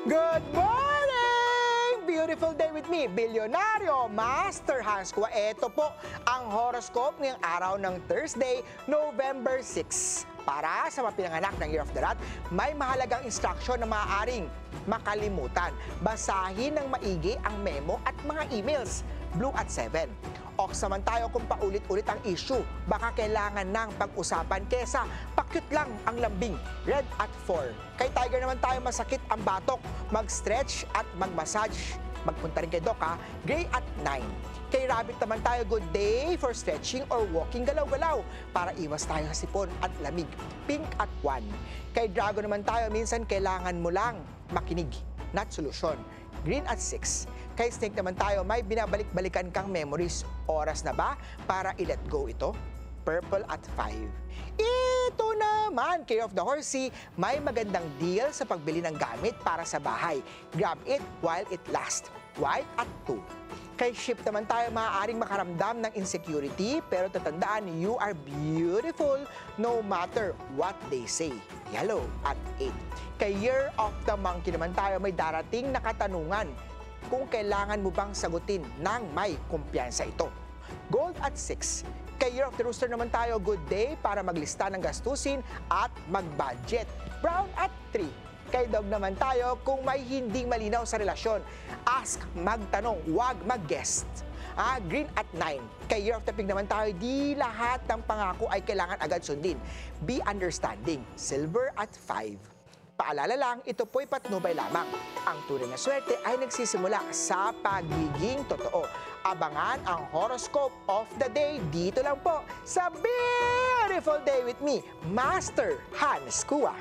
Good morning! Beautiful day with me, Bilyonaryo Master Hans Kua. Ito po ang horoscope ngayong araw ng Thursday, November 6. Para sa mga pinanganak ng Year of the Rat, may mahalagang instruction na maaaring makalimutan. Basahin ng maigi ang memo at mga emails. Blue at 7. Ox naman tayo kung paulit-ulit ang issue. Baka kailangan ng pag-usapan kesa pakyut lang ang lambing. Red at 4. Kay Tiger naman tayo masakit ang batok. Mag-stretch at mag-massage. Magpunta rin kay Doc ha. Gray at 9. Kay Rabbit naman tayo, good day for stretching or walking galaw-galaw para iwas tayo sa sipon at lamig. Pink at 1. Kay Dragon naman tayo, minsan kailangan mo lang makinig, not solusyon. Green at 6. Kay Snake naman tayo, may binabalik-balikan kang memories. Oras na ba para i-let go ito? Purple at 5. Ito naman, Care of the Horsey, may magandang deal sa pagbili ng gamit para sa bahay. Grab it while it lasts. White at 2. Kay Ship naman tayo, maaaring makaramdam ng insecurity, pero tatandaan, you are beautiful no matter what they say. Yellow at 8. Kay Year of the Monkey naman tayo, may darating na katanungan kung kailangan mo bang sagutin ng may kumpiyansa ito. Gold at 6. Kay Year of the Rooster naman tayo, good day para maglista ng gastusin at mag-budget. Brown at 3. Kay Dog naman tayo, kung may hindi malinaw sa relasyon, ask, magtanong, wag mag-guest. Green at 9. Kay Year of the Pig naman tayo, di lahat ng pangako ay kailangan agad sundin. Be understanding. Silver at 5. Paalala lang, ito po'y patnubay lamang. Ang tunay na swerte ay nagsisimula sa pagiging totoo. Abangan ang horoscope of the day dito lang po sa Beautiful Day with me, Master Hans Kua.